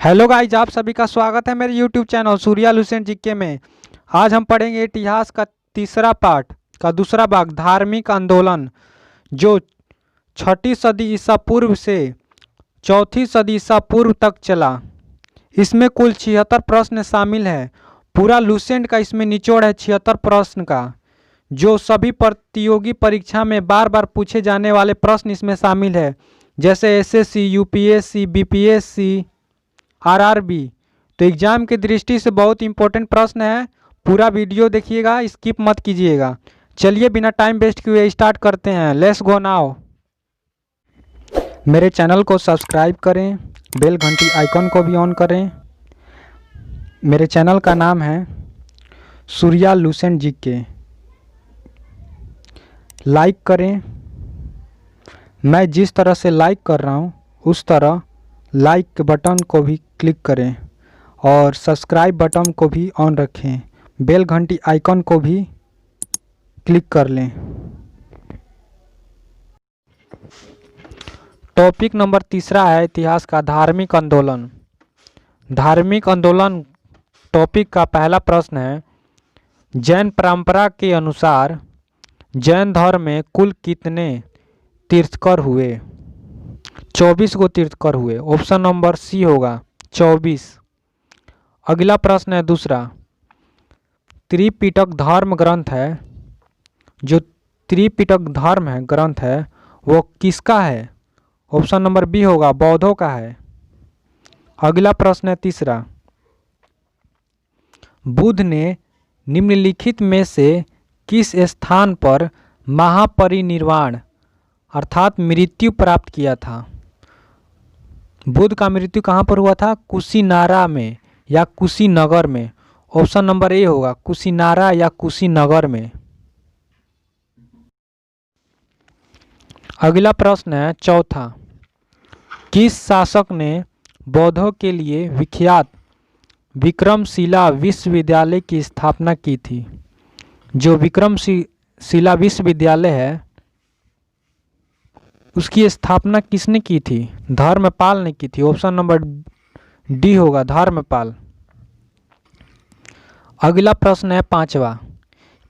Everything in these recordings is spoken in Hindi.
हेलो गाइज, आप सभी का स्वागत है मेरे YouTube channel Surya Lucent GK में। आज हम पढ़ेंगे इतिहास का तीसरा पार्ट का दूसरा भाग, धार्मिक आंदोलन जो छठी सदी ईसा पूर्व से चौथी सदी ईसा पूर्व तक चला। इसमें कुल 76 प्रश्न शामिल है। पूरा लुसेंट का इसमें निचोड़ है 76 प्रश्न का, जो सभी प्रतियोगी परीक्षा में बार बार पूछे जाने वाले प्रश्न इसमें शामिल है, जैसे एसएससी, यूपीएससी, बीपीएससी, आरआरबी। तो एग्जाम की दृष्टि से बहुत इंपॉर्टेंट प्रश्न है। पूरा वीडियो देखिएगा, स्किप मत कीजिएगा। चलिए बिना टाइम वेस्ट किए स्टार्ट करते हैं। Let's go now. मेरे चैनल को सब्सक्राइब करें, बेल घंटी आइकन को भी ऑन करें। मेरे चैनल का नाम है सूर्या लुसेंट जीके। लाइक करें। मैं जिस तरह से लाइक कर रहा हूँ उस तरह लाइक के बटन को भी क्लिक करें और सब्सक्राइब बटन को भी ऑन रखें। बेल घंटी आइकन को भी क्लिक कर लें। टॉपिक नंबर तीसरा है इतिहास का धार्मिक आंदोलन। धार्मिक आंदोलन टॉपिक का पहला प्रश्न है, जैन परंपरा के अनुसार जैन धर्म में कुल कितने तीर्थकर हुए? 24 को तीर्थकर हुए। ऑप्शन नंबर सी होगा 24। अगला प्रश्न है दूसरा, त्रिपिटक धर्म ग्रंथ है, जो त्रिपिटक धर्म है ग्रंथ है वो किसका है? ऑप्शन नंबर बी होगा बौद्धों का है। अगला प्रश्न है तीसरा, बुद्ध ने निम्नलिखित में से किस स्थान पर महापरिनिर्वाण अर्थात मृत्यु प्राप्त किया था? बुद्ध का मृत्यु कहाँ पर हुआ था? कुशीनारा में या कुशीनगर में। ऑप्शन नंबर ए होगा कुशीनारा या कुशीनगर में। अगला प्रश्न है चौथा, किस शासक ने बौद्धों के लिए विख्यात विक्रमशिला विश्वविद्यालय की स्थापना की थी? जो विक्रमशिला विश्वविद्यालय है उसकी स्थापना किसने की थी? धर्मपाल ने की थी। ऑप्शन नंबर डी होगा धर्मपाल। अगला प्रश्न है पांचवा,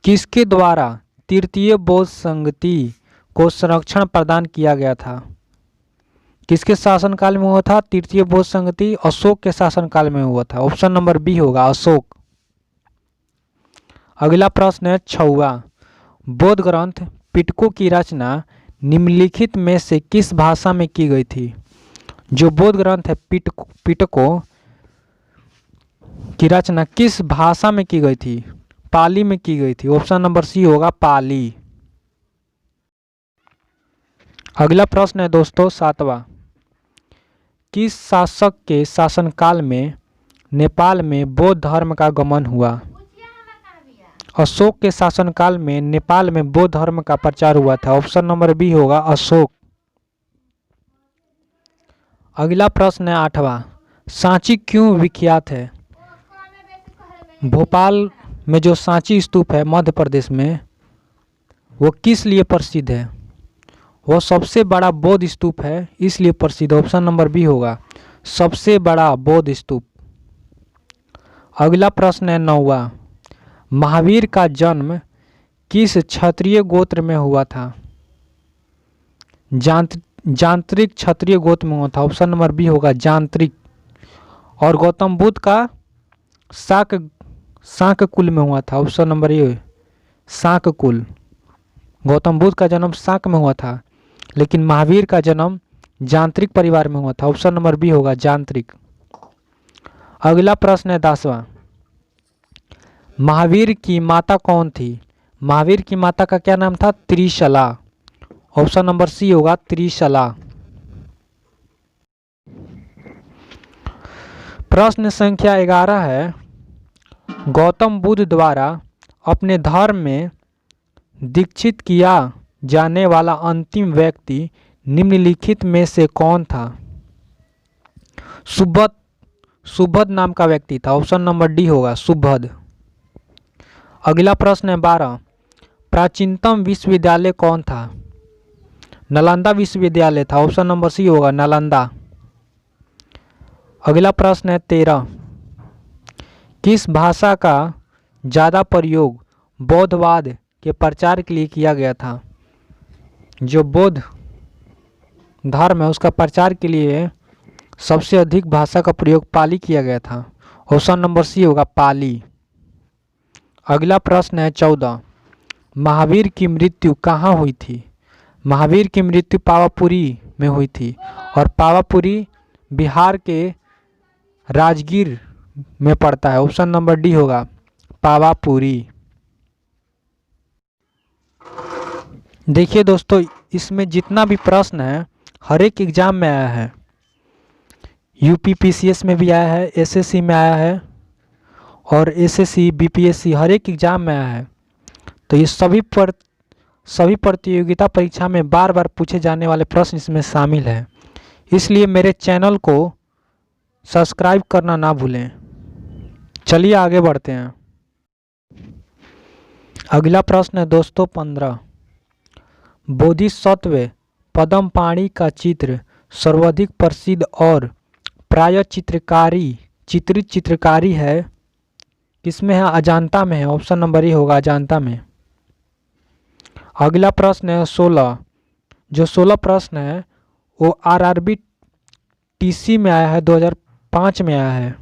किसके द्वारा तृतीय बौद्ध संगति को संरक्षण प्रदान किया गया था? किसके शासनकाल में हुआ था तृतीय बौद्ध संगति? अशोक के शासनकाल में हुआ था। ऑप्शन नंबर बी होगा अशोक। अगला प्रश्न है छठवां, बौद्ध ग्रंथ पिटको की रचना निम्नलिखित में से किस भाषा में की गई थी? जो बौद्ध ग्रंथ है पिटको की रचना किस भाषा में की गई थी? पाली में की गई थी। ऑप्शन नंबर सी होगा पाली। अगला प्रश्न है दोस्तों सातवां, किस शासक के शासनकाल में नेपाल में बौद्ध धर्म का गमन हुआ? अशोक के शासनकाल में नेपाल में बौद्ध धर्म का प्रचार हुआ था। ऑप्शन नंबर बी होगा अशोक। अगला प्रश्न है आठवां, सांची क्यों विख्यात है? भोपाल में जो सांची स्तूप है मध्य प्रदेश में वो किस लिए प्रसिद्ध है? वो सबसे बड़ा बौद्ध स्तूप है इसलिए प्रसिद्ध। ऑप्शन नंबर बी होगा सबसे बड़ा बौद्ध स्तूप। अगला प्रश्न है नौवां, महावीर का जन्म किस क्षत्रिय गोत्र में हुआ था? जांत्रिक क्षत्रिय गोत्र में हुआ था। ऑप्शन नंबर बी होगा जांत्रिक। और गौतम बुद्ध का शाक कुल में हुआ था। ऑप्शन नंबर ए शाक कुल। गौतम बुद्ध का जन्म शाक में हुआ था लेकिन महावीर का जन्म जांत्रिक परिवार में हुआ था। ऑप्शन नंबर बी होगा जांत्रिक। अगला प्रश्न है 10वां, महावीर की माता कौन थी? महावीर की माता का क्या नाम था? त्रिशला। ऑप्शन नंबर सी होगा त्रिशला। प्रश्न संख्या 11 है, गौतम बुद्ध द्वारा अपने धर्म में दीक्षित किया जाने वाला अंतिम व्यक्ति निम्नलिखित में से कौन था? सुबोध नाम का व्यक्ति था। ऑप्शन नंबर डी होगा सुबोध। अगला प्रश्न है 12, प्राचीनतम विश्वविद्यालय कौन था? नालंदा विश्वविद्यालय था। ऑप्शन नंबर सी होगा नालंदा। अगला प्रश्न है 13। किस भाषा का ज़्यादा प्रयोग बौद्धवाद के प्रचार के लिए किया गया था? जो बौद्ध धर्म है उसका प्रचार के लिए सबसे अधिक भाषा का प्रयोग पाली किया गया था। ऑप्शन नंबर सी होगा पाली। अगला प्रश्न है 14। महावीर की मृत्यु कहाँ हुई थी? महावीर की मृत्यु पावापुरी में हुई थी और पावापुरी बिहार के राजगीर में पड़ता है। ऑप्शन नंबर डी होगा पावापुरी। देखिए दोस्तों, इसमें जितना भी प्रश्न है हर एक एग्जाम में आया है। यूपीपीसीएस में भी आया है, एसएससी में आया है और एसएससी बीपीएससी हर एक एग्जाम में आया है। तो ये सभी प्रतियोगिता परीक्षा में बार बार पूछे जाने वाले प्रश्न इसमें शामिल है। इसलिए मेरे चैनल को सब्सक्राइब करना ना भूलें। चलिए आगे बढ़ते हैं। अगला प्रश्न है दोस्तों 15। बोधिसत्व पद्मपाणि का चित्र सर्वाधिक प्रसिद्ध और प्राय चित्रित चित्रकारी है किसमें है? अजंता में है। ऑप्शन नंबर ए होगा अजंता में। अगला प्रश्न है 16। जो 16 प्रश्न है वो आरआरबी टीसी में आया है, 2005 में आया है।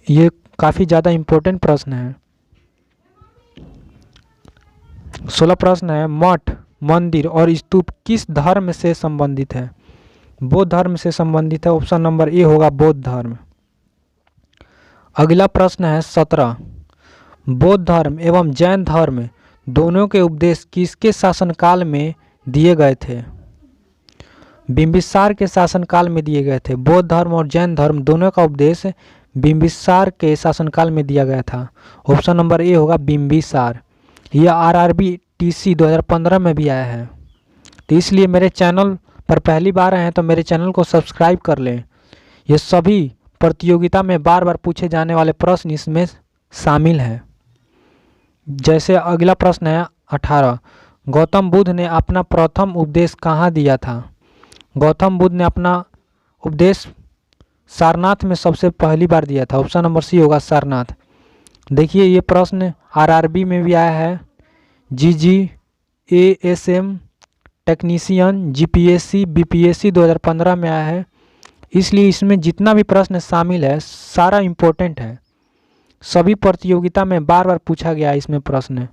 ये काफ़ी ज़्यादा इम्पोर्टेंट प्रश्न है। 16 प्रश्न है मठ, मंदिर और स्तूप किस धर्म से संबंधित है? बौद्ध धर्म से संबंधित है। ऑप्शन नंबर ए होगा बौद्ध धर्म। अगला प्रश्न है 17। बौद्ध धर्म एवं जैन धर्म दोनों के उपदेश किसके शासनकाल में दिए गए थे? बिंबिसार के शासनकाल में दिए गए थे। बौद्ध धर्म और जैन धर्म दोनों का उपदेश बिंबिसार के शासनकाल में दिया गया था। ऑप्शन नंबर ए होगा बिंबिसार। यह आरआरबी टीसी 2015 में भी आया है। तो इसलिए मेरे चैनल पर पहली बार आए हैं तो मेरे चैनल को सब्सक्राइब कर लें। ये सभी प्रतियोगिता में बार बार पूछे जाने वाले प्रश्न इसमें शामिल हैं। जैसे अगला प्रश्न है 18। गौतम बुद्ध ने अपना प्रथम उपदेश कहाँ दिया था? गौतम बुद्ध ने अपना उपदेश सारनाथ में सबसे पहली बार दिया था। ऑप्शन नंबर सी होगा सारनाथ। देखिए ये प्रश्न आरआरबी में भी आया है, एएसएम टेक्नीशियन, जीपीएससी, बीपीएससी 2015 में आया है। इसलिए इसमें जितना भी प्रश्न शामिल है सारा इम्पोर्टेंट है। सभी प्रतियोगिता में बार बार पूछा गया है इसमें प्रश्न,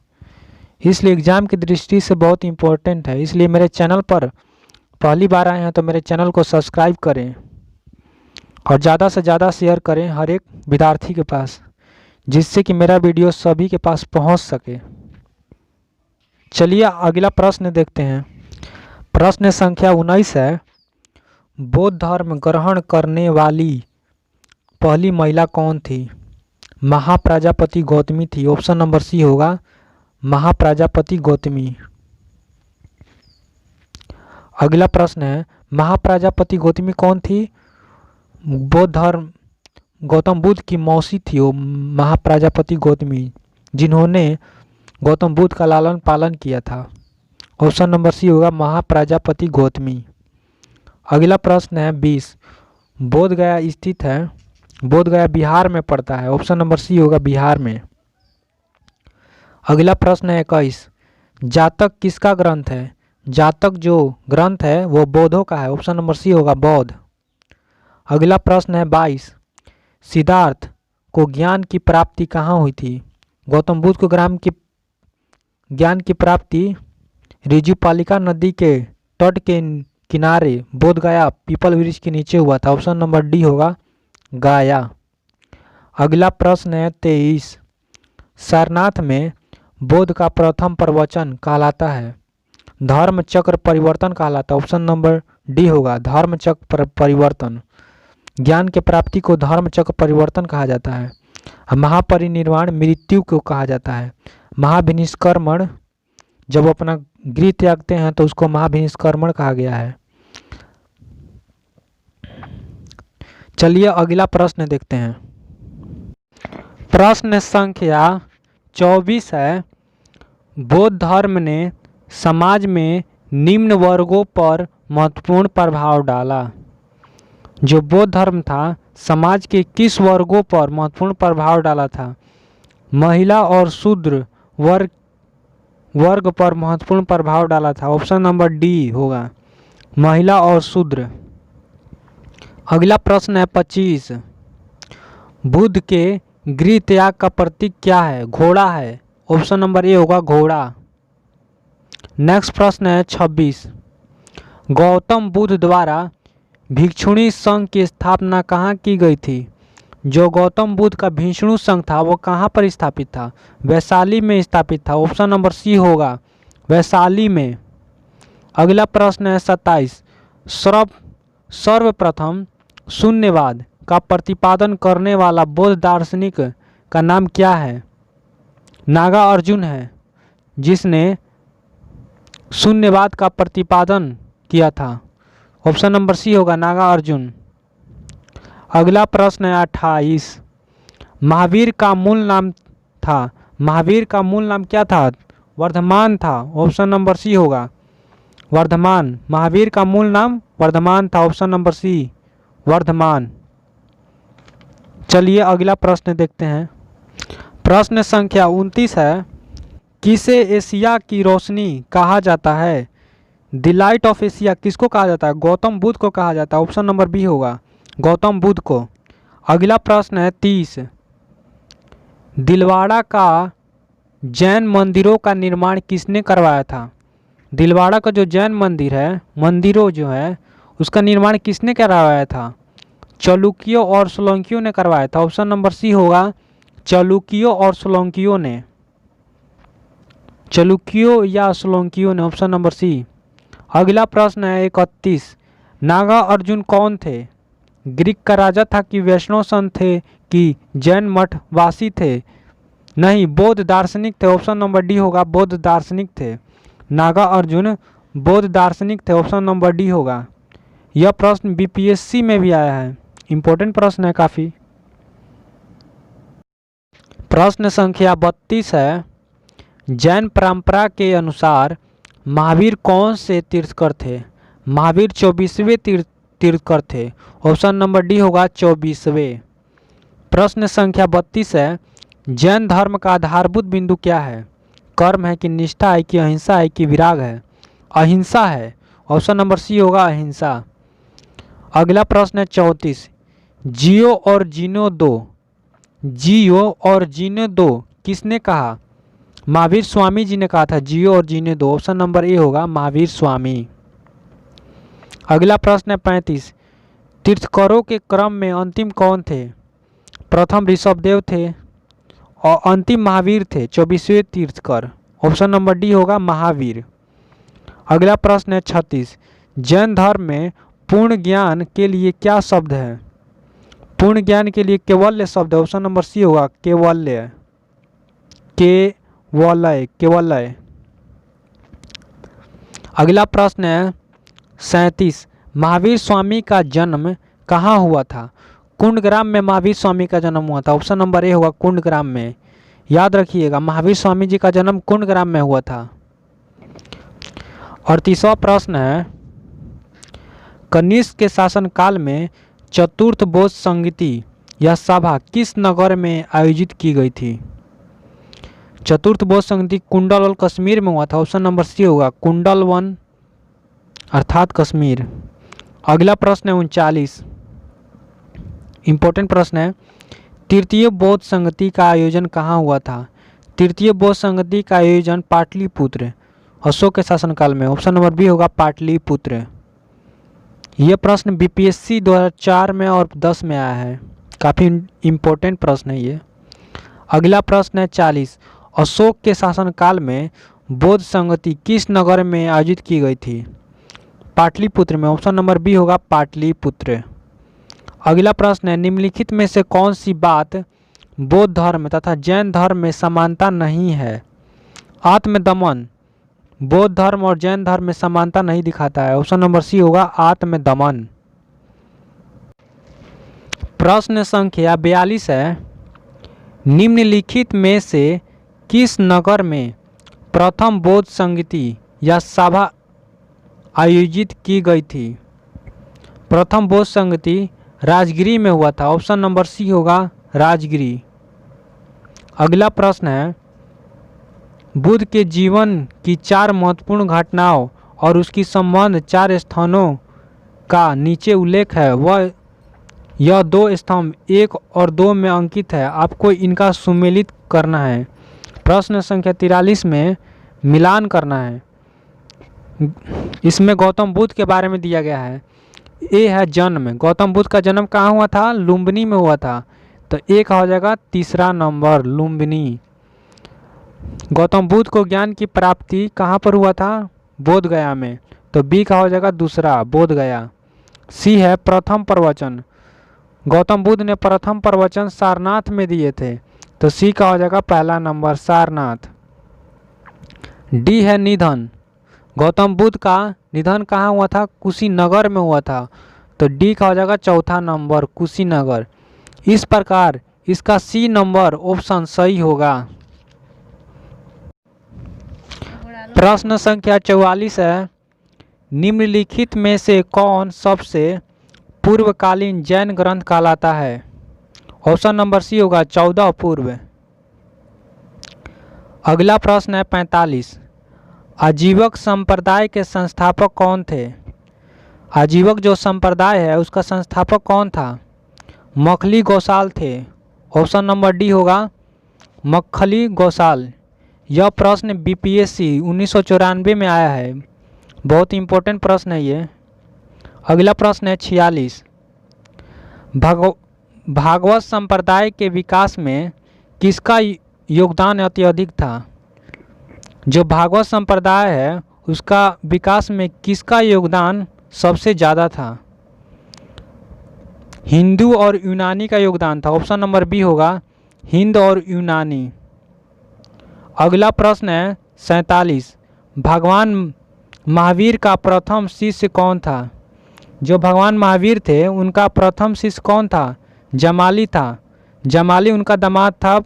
इसलिए एग्जाम की दृष्टि से बहुत इम्पोर्टेंट है। इसलिए मेरे चैनल पर पहली बार आए हैं तो मेरे चैनल को सब्सक्राइब करें और ज़्यादा से ज़्यादा शेयर करें हर एक विद्यार्थी के पास, जिससे कि मेरा वीडियो सभी के पास पहुंच सके। चलिए अगला प्रश्न देखते हैं। प्रश्न संख्या 19 है। बौद्ध धर्म ग्रहण करने वाली पहली महिला कौन थी? महाप्रजापति गौतमी थी। ऑप्शन नंबर सी होगा महाप्रजापति गौतमी। अगला प्रश्न है महाप्रजापति गौतमी कौन थी? बौद्ध धर्म गौतम बुद्ध की मौसी थी वो महाप्रजापति गौतमी, जिन्होंने गौतम बुद्ध का लालन पालन किया था। ऑप्शन नंबर सी होगा महाप्रजापति गौतमी। अगला प्रश्न है 20। बोध गया स्थित है, बोध गया बिहार में पड़ता है। ऑप्शन नंबर सी होगा बिहार में। अगला प्रश्न है 21। जातक किसका ग्रंथ है? जातक जो ग्रंथ है वो बौद्धों का है। ऑप्शन नंबर सी होगा बौद्ध। अगला प्रश्न है 22। सिद्धार्थ को ज्ञान की प्राप्ति कहाँ हुई थी? गौतम बुद्ध को ज्ञान की प्राप्ति ऋजुपालिका नदी के तट के किनारे बोध गया पीपल वृक्ष के नीचे हुआ था। ऑप्शन नंबर डी होगा गाया। अगला प्रश्न है 23। सारनाथ में बोध का प्रथम प्रवचन कहलाता है? धर्म चक्र परिवर्तन कहलाता है। ऑप्शन नंबर डी होगा धर्म चक्र परिवर्तन। ज्ञान के प्राप्ति को धर्म चक्र परिवर्तन कहा जाता है। महापरिनिर्वाण मृत्यु को कहा जाता है। महाभिनिष्क्रमण जब अपना गृह त्यागते हैं तो उसको महाभिनिष्क्रमण कहा गया है। चलिए अगला प्रश्न देखते हैं। प्रश्न संख्या 24 है। बौद्ध धर्म ने समाज में निम्न वर्गों पर महत्वपूर्ण प्रभाव डाला। जो बौद्ध धर्म था समाज के किस वर्गों पर महत्वपूर्ण प्रभाव डाला था? महिला और शूद्र वर्ग पर महत्वपूर्ण प्रभाव डाला था। ऑप्शन नंबर डी होगा, महिला और शूद्र। अगला प्रश्न है 25। बुद्ध के गृह त्याग का प्रतीक क्या है? घोड़ा है। ऑप्शन नंबर ए होगा घोड़ा। नेक्स्ट प्रश्न है 26। गौतम बुद्ध द्वारा भिक्षुणी संघ की स्थापना कहाँ की गई थी? जो गौतम बुद्ध का भिक्षुणी संघ था वो कहाँ पर स्थापित था? वैशाली में स्थापित था। ऑप्शन नंबर सी होगा, वैशाली में। अगला प्रश्न है 27। सर्वप्रथम शून्यवाद का प्रतिपादन करने वाला बौद्ध दार्शनिक का नाम क्या है? नागार्जुन है जिसने शून्यवाद का प्रतिपादन किया था। ऑप्शन नंबर सी होगा, नागार्जुन। अगला प्रश्न है 28। महावीर का मूल नाम था, महावीर का मूल नाम क्या था? वर्धमान था। ऑप्शन नंबर सी होगा, वर्धमान। महावीर का मूल नाम वर्धमान था। Option number C, Vardhaman. चलिए अगला प्रश्न देखते हैं। प्रश्न संख्या 29 है। किसे एशिया की रोशनी कहा जाता है? द लाइट ऑफ एशिया किसको कहा जाता है? गौतम बुद्ध को कहा जाता है। ऑप्शन नंबर बी होगा, गौतम बुद्ध को। अगला प्रश्न है 30। दिलवाड़ा का जैन मंदिरों का निर्माण किसने करवाया था? दिलवाड़ा का जो जैन मंदिर है, मंदिरों जो है, उसका निर्माण किसने करवाया था? चालुक्यों और सोलंकियों ने करवाया था। ऑप्शन नंबर सी होगा, चालुक्यों और सोलंकियों ने। चालुक्यों या सोलंकियों ने। Option number C. अगला प्रश्न है 31। नागार्जुन कौन थे? ग्रीक का राजा था कि वैष्णव संत थे कि जैन मठ वासी थे? नहीं, बौद्ध दार्शनिक थे। ऑप्शन नंबर डी होगा, बौद्ध दार्शनिक थे। नागार्जुन बौद्ध दार्शनिक थे। ऑप्शन नंबर डी होगा। यह प्रश्न बीपीएससी में भी आया है, इंपॉर्टेंट प्रश्न है काफ़ी। प्रश्न संख्या 32 है। जैन परंपरा के अनुसार महावीर कौन से तीर्थकर थे? महावीर 24वें तीर्थकर थे। ऑप्शन नंबर डी होगा, 24वें। प्रश्न संख्या 32 है। जैन धर्म का आधारभूत बिंदु क्या है? कर्म है कि निष्ठा है कि अहिंसा है कि विराग है? अहिंसा है। ऑप्शन नंबर सी होगा, अहिंसा। अगला प्रश्न है 34। जियो और जीनो दो, जियो और जीने दो किसने कहा? महावीर स्वामी जी ने कहा था, जियो और जीने दो। ऑप्शन नंबर ए होगा, महावीर स्वामी। अगला प्रश्न है 35। तीर्थकरों के क्रम में अंतिम कौन थे? प्रथम ऋषभदेव थे और अंतिम महावीर थे, 24वें तीर्थकर। ऑप्शन नंबर डी होगा, महावीर। अगला प्रश्न है 36। जैन धर्म में पूर्ण ज्ञान के लिए क्या शब्द है? पूर्ण ज्ञान के लिए केवल्य शब्द है। ऑप्शन नंबर सी होगा, केवल्य, केवलय, केवलय। अगला प्रश्न है 37। महावीर स्वामी का जन्म कहाँ हुआ था? कुंडग्राम में महावीर स्वामी का जन्म हुआ था। ऑप्शन नंबर ए होगा, कुंडग्राम में। याद रखिएगा, महावीर स्वामी जी का जन्म कुंडग्राम में हुआ था। 38वां प्रश्न है। कनिष्क के शासनकाल में चतुर्थ बौद्ध संगति या सभा किस नगर में आयोजित की गई थी? चतुर्थ बौद्ध संगति कुंडलवन कश्मीर में हुआ था। ऑप्शन नंबर सी होगा, कुंडलवन अर्थात कश्मीर। अगला प्रश्न है 39, इंपॉर्टेंट प्रश्न है। तृतीय बौद्ध संगति का आयोजन कहाँ हुआ था? तृतीय बौद्ध संगति का आयोजन पाटलिपुत्र, अशोक के शासनकाल में। ऑप्शन नंबर बी होगा, पाटलिपुत्र। यह प्रश्न बीपीएससी 2004 में और 10 में आया है, काफ़ी इम्पोर्टेंट प्रश्न है ये। अगला प्रश्न है 40। अशोक के शासनकाल में बौद्ध संगति किस नगर में आयोजित की गई थी? पाटलिपुत्र में। ऑप्शन नंबर बी होगा, पाटलिपुत्र। अगला प्रश्न है। निम्नलिखित में से कौन सी बात बौद्ध धर्म तथा जैन धर्म में समानता नहीं है? आत्मदमन बौद्ध धर्म और जैन धर्म में समानता नहीं दिखाता है। ऑप्शन नंबर सी होगा, आत्मदमन। प्रश्न संख्या 42 है। निम्नलिखित में से किस नगर में प्रथम बौद्ध संगति या सभा आयोजित की गई थी? प्रथम बौद्ध संगति राजगिरी में हुआ था। ऑप्शन नंबर सी होगा राजगिरी। अगला प्रश्न है, बुद्ध के जीवन की 4 महत्वपूर्ण घटनाओं और उसकी संबंध 4 स्थानों का नीचे उल्लेख है। यह 2 स्तंभ 1 और 2 में अंकित है। आपको इनका सुमेलित करना है। प्रश्न संख्या 43 में मिलान करना है। इसमें गौतम बुद्ध के बारे में दिया गया है। ए है जन्म। गौतम बुद्ध का जन्म कहाँ हुआ था? लुम्बिनी में हुआ था। तो ए का हो जाएगा तीसरा नंबर लुम्बिनी। गौतम बुद्ध को ज्ञान की प्राप्ति कहाँ पर हुआ था? बोध गया में। तो बी का हो जाएगा दूसरा बोध गया। सी है प्रथम प्रवचन। गौतम बुद्ध ने प्रथम प्रवचन सारनाथ में दिए थे। तो सी का हो जाएगा पहला नंबर सारनाथ। डी है निधन। गौतम बुद्ध का निधन कहाँ हुआ था? कुशीनगर में हुआ था। तो डी का हो जाएगा चौथा नंबर कुशीनगर। इस प्रकार इसका सी नंबर ऑप्शन सही होगा। प्रश्न संख्या 44 है, निम्नलिखित में से कौन सबसे पूर्वकालीन जैन ग्रंथ कहलाता है? ऑप्शन नंबर सी होगा 14 पूर्व। अगला प्रश्न है 45, आजीवक संप्रदाय के संस्थापक कौन थे? आजीवक जो संप्रदाय है उसका संस्थापक कौन था? मखली गौसाल थे। ऑप्शन नंबर डी होगा मखली गौसाल। यह प्रश्न बीपीएससी 1994 में आया है। बहुत इंपॉर्टेंट प्रश्न है ये। अगला प्रश्न है 46, भागवत संप्रदाय के विकास में किसका योगदान अत्यधिक था? जो भागवत संप्रदाय है उसका विकास में किसका योगदान सबसे ज़्यादा था? हिंदू और यूनानी का योगदान था। ऑप्शन नंबर बी होगा हिंद और यूनानी। अगला प्रश्न है 47, भगवान महावीर का प्रथम शिष्य कौन था? जो भगवान महावीर थे उनका प्रथम शिष्य कौन था? जमाली था। जमाली उनका दामाद था।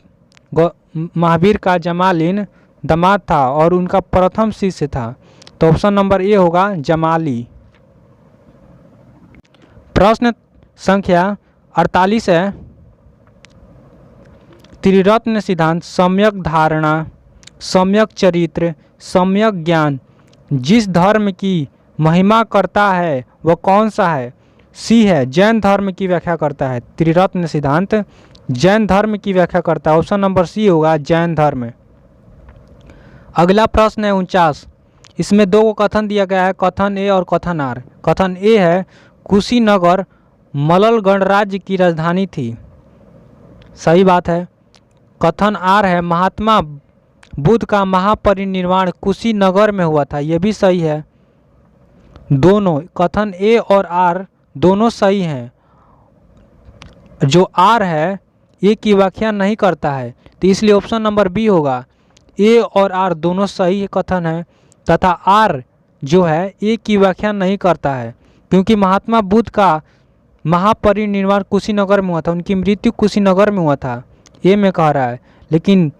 महावीर का जमालिन दामाद था और उनका प्रथम शिष्य था। तो ऑप्शन नंबर ए होगा जमाली। प्रश्न संख्या 48 है, त्रिरत्न सिद्धांत, सम्यक धारणा, सम्यक चरित्र, सम्यक ज्ञान जिस धर्म की महिमा करता है वह कौन सा है? सी है जैन धर्म की व्याख्या करता है। त्रिरत्न सिद्धांत जैन धर्म की व्याख्या करता है। ऑप्शन नंबर सी होगा जैन धर्म। अगला प्रश्न है 49, इसमें 2 को कथन दिया गया है, कथन ए और कथन आर। कथन ए है कुशीनगर मलल गणराज्य की राजधानी थी। सही बात है। कथन आर है महात्मा बुद्ध का महापरिनिर्वाण कुशीनगर में हुआ था। यह भी सही है। दोनों कथन ए और आर दोनों सही हैं। जो आर है ए की व्याख्या नहीं करता है तो इसलिए ऑप्शन नंबर बी होगा। ए और आर दोनों सही कथन है तथा आर जो है ए की व्याख्या नहीं करता है, क्योंकि महात्मा बुद्ध का महापरिनिर्वाण कुशीनगर में हुआ था। उनकी मृत्यु कुशीनगर में हुआ था। ए में कह रहा है, लेकिन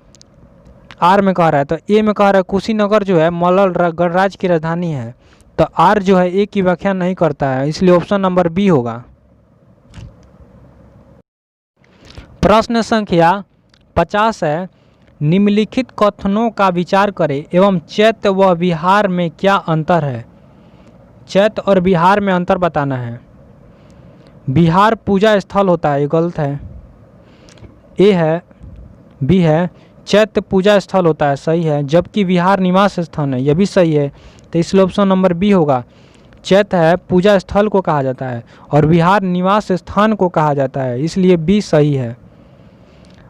आर में कह रहा है। तो ए में कह रहा है कुशीनगर जो है मलल गणराज्य की राजधानी है। तो आर जो है ए की व्याख्या नहीं करता है, इसलिए ऑप्शन नंबर बी होगा। प्रश्न संख्या 50 है, निम्नलिखित कथनों का विचार करें एवं चैत्य व विहार में क्या अंतर है? चैत्य और विहार में अंतर बताना है। विहार पूजा स्थल होता है, ये गलत है। ए है, बी है चैत्य पूजा स्थल होता है, सही है। जबकि विहार निवास स्थान है, यह भी सही है। तो इसलिए ऑप्शन नंबर बी होगा। चैत्य है पूजा स्थल को कहा जाता है और विहार निवास स्थान को कहा जाता है, इसलिए बी सही है।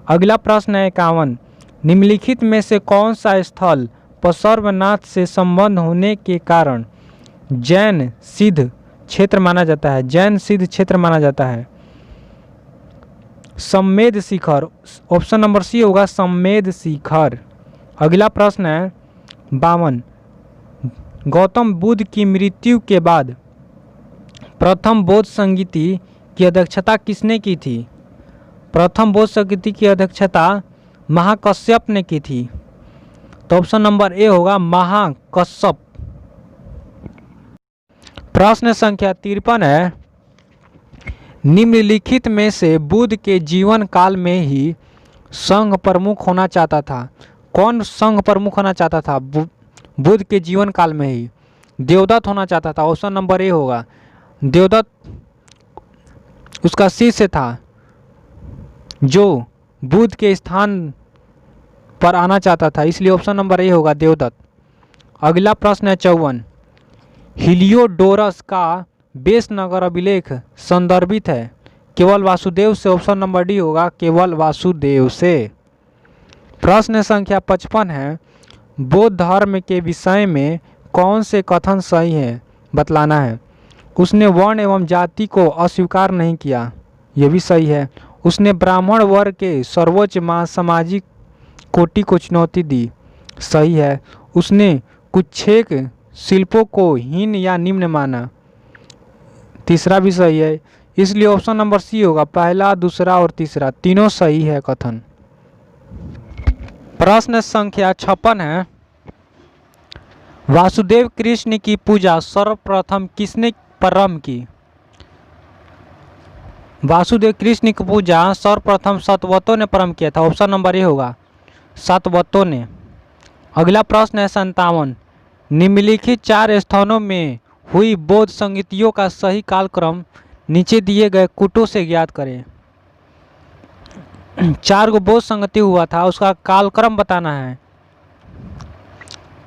अगला प्रश्न है 51, निम्नलिखित में से कौन सा स्थल पशुपतिनाथ से संबंध होने के कारण जैन सिद्ध क्षेत्र माना जाता है? जैन सिद्ध क्षेत्र माना जाता है। सम्मेद शिखर, ऑप्शन नंबर सी होगा सम्मेद शिखर। अगला प्रश्न है 52, गौतम बुद्ध की मृत्यु के बाद प्रथम बौद्ध संगीति की अध्यक्षता किसने की थी? प्रथम बौद्ध संगीति की अध्यक्षता महाकश्यप ने की थी। तो ऑप्शन नंबर ए होगा महाकश्यप। प्रश्न संख्या 53 है, निम्नलिखित में से बुद्ध के जीवन काल में ही संघ प्रमुख होना चाहता था। कौन संघ प्रमुख होना चाहता था? बुद्ध के जीवन काल में ही देवदत्त होना चाहता था। ऑप्शन नंबर ए होगा। देवदत्त उसका शिष्य था जो बुद्ध के स्थान पर आना चाहता था, इसलिए ऑप्शन नंबर ए होगा देवदत्त। अगला प्रश्न है 54। हिलियोडोरस का बेस नगर अभिलेख संदर्भित है केवल वासुदेव से। ऑप्शन नंबर डी होगा केवल वासुदेव से। प्रश्न संख्या 55 है। बौद्ध धर्म के विषय में कौन से कथन सही है बतलाना है। उसने वर्ण एवं जाति को अस्वीकार नहीं किया, यह भी सही है। उसने ब्राह्मण वर्ग के सर्वोच्च सामाजिक कोटि को चुनौती दी, सही है। उसने कुछेक शिल्पों को हीन या निम्न माना, तीसरा भी सही है। इसलिए ऑप्शन नंबर सी होगा, पहला, दूसरा और तीसरा तीनों सही है कथन। प्रश्न संख्या 56 है। वासुदेव कृष्ण की पूजा सर्वप्रथम किसने प्रारंभ की? वासुदेव कृष्ण की पूजा सर्वप्रथम सातवतों ने प्रारंभ किया था। ऑप्शन नंबर ए होगा सातवतों ने। अगला प्रश्न है 57। निम्नलिखित 4 स्थानों में हुई बौद्ध संगतियों का सही कालक्रम नीचे दिए गए कूटों से ज्ञात करें। 4 गो बौद्ध संगति हुआ था, उसका कालक्रम बताना है।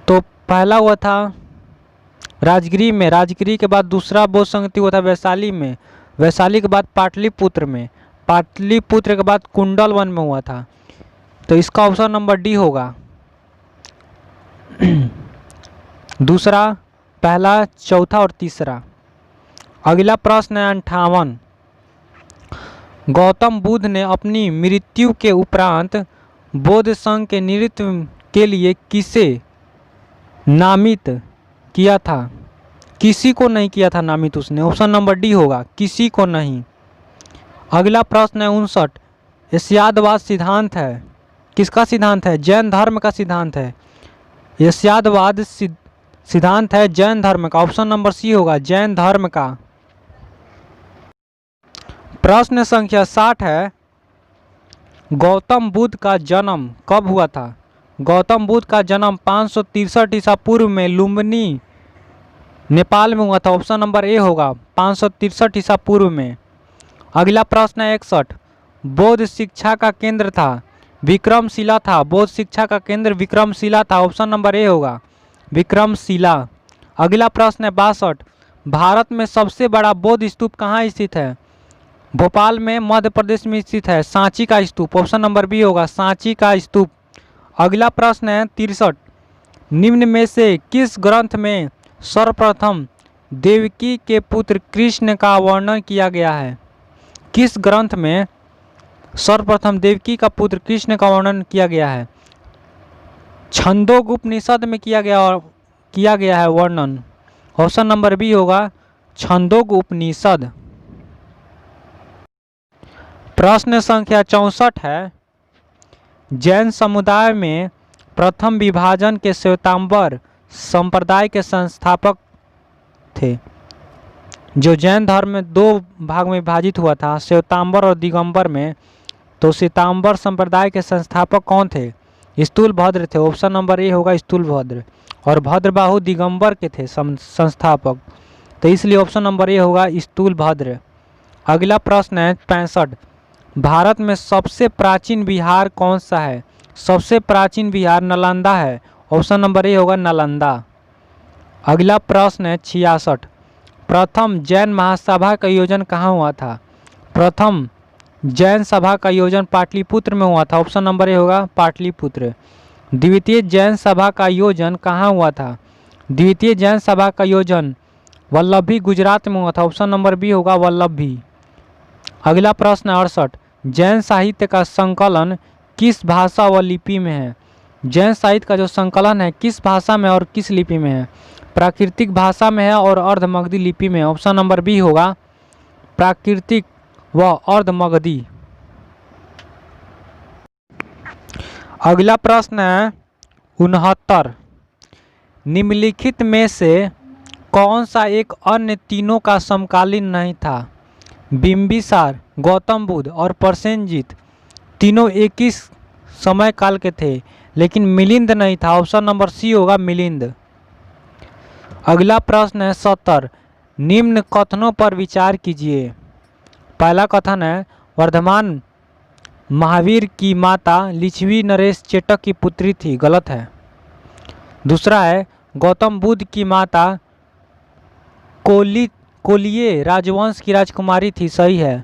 तो पहला हुआ था राजगिरी में, राजगिरी के बाद दूसरा बौद्ध संगति हुआ था वैशाली में, वैशाली के बाद पाटलिपुत्र में, पाटलिपुत्र के बाद कुंडलवन में हुआ था। तो इसका ऑप्शन नंबर डी होगा दूसरा, पहला, चौथा और तीसरा। अगला प्रश्न है 58। गौतम बुद्ध ने अपनी मृत्यु के उपरांत बौद्ध संघ के नेतृत्व के लिए किसे नामित किया था? किसी को नहीं किया था नामित उसने। ऑप्शन नंबर डी होगा किसी को नहीं। अगला प्रश्न है 59। यस्यादवाद सिद्धांत है, किसका सिद्धांत है? जैन धर्म का सिद्धांत है। यस्यादवाद सिद्धांत है जैन धर्म का। ऑप्शन नंबर सी होगा जैन धर्म का। प्रश्न संख्या 60 है। गौतम बुद्ध का जन्म कब हुआ था? गौतम बुद्ध का जन्म 563 ईसा पूर्व में लुम्बिनी नेपाल में हुआ था। ऑप्शन नंबर ए होगा 563 ईसा पूर्व में। अगला प्रश्न है 61। बौद्ध शिक्षा का केंद्र था विक्रमशिला था। बौद्ध शिक्षा का केंद्र विक्रमशिला था। ऑप्शन नंबर ए होगा विक्रमशिला। अगला प्रश्न है 62। भारत में सबसे बड़ा बौद्ध स्तूप कहाँ स्थित है? भोपाल में, मध्य प्रदेश में स्थित है सांची का स्तूप। ऑप्शन नंबर बी होगा सांची का स्तूप। अगला प्रश्न है 63। निम्न में से किस ग्रंथ में सर्वप्रथम देवकी के पुत्र कृष्ण का वर्णन किया गया है? किस ग्रंथ में सर्वप्रथम देवकी का पुत्र कृष्ण का वर्णन किया गया है? छंदोग्योपनिषद में किया गया है वर्णन। ऑप्शन नंबर बी होगा छंदोग्योपनिषद। प्रश्न संख्या 64 है। जैन समुदाय में प्रथम विभाजन के श्वेतांबर संप्रदाय के संस्थापक थे। जो जैन धर्म में 2 भाग में विभाजित हुआ था, श्वेतांबर और दिगंबर में, तो श्वेतांबर संप्रदाय के संस्थापक कौन थे? स्थूलभद्र थे। ऑप्शन नंबर ए होगा स्थूलभद्र। और भद्रबाहु दिगंबर के थे संस्थापक, तो इसलिए ऑप्शन नंबर ए होगा स्थूलभद्र। अगला प्रश्न है 65। भारत में सबसे प्राचीन विहार कौन सा है? सबसे प्राचीन विहार नालंदा है। ऑप्शन नंबर ए होगा नालंदा। अगला प्रश्न है 66। प्रथम जैन महासभा का आयोजन कहाँ हुआ था? प्रथम जैन सभा का आयोजन पाटलिपुत्र में हुआ था। ऑप्शन नंबर ए होगा पाटलिपुत्र। द्वितीय जैन सभा का आयोजन कहाँ हुआ था? द्वितीय जैन सभा का आयोजन वल्लभी गुजरात में हुआ था। ऑप्शन नंबर बी होगा वल्लभी। अगला प्रश्न 68। जैन साहित्य का संकलन किस भाषा व लिपि में है? जैन साहित्य का जो संकलन है किस भाषा में और किस लिपि में है? प्राकृतिक भाषा में है और अर्धमगधी लिपि में। ऑप्शन नंबर बी होगा प्राकृतिक व अर्धमगधी। अगला प्रश्न है 69। निम्नलिखित में से कौन सा एक अन्य तीनों का समकालीन नहीं था? बिंबिसार, गौतम बुद्ध और प्रसेनजीत तीनों एक ही समय काल के थे, लेकिन मिलिंद नहीं था। ऑप्शन नंबर सी होगा मिलिंद। अगला प्रश्न है 70। निम्न कथनों पर विचार कीजिए। पहला कथन है वर्धमान महावीर की माता लिच्छवी नरेश चेटक की पुत्री थी, गलत है। दूसरा है गौतम बुद्ध की माता कोलिये राजवंश की राजकुमारी थी, सही है।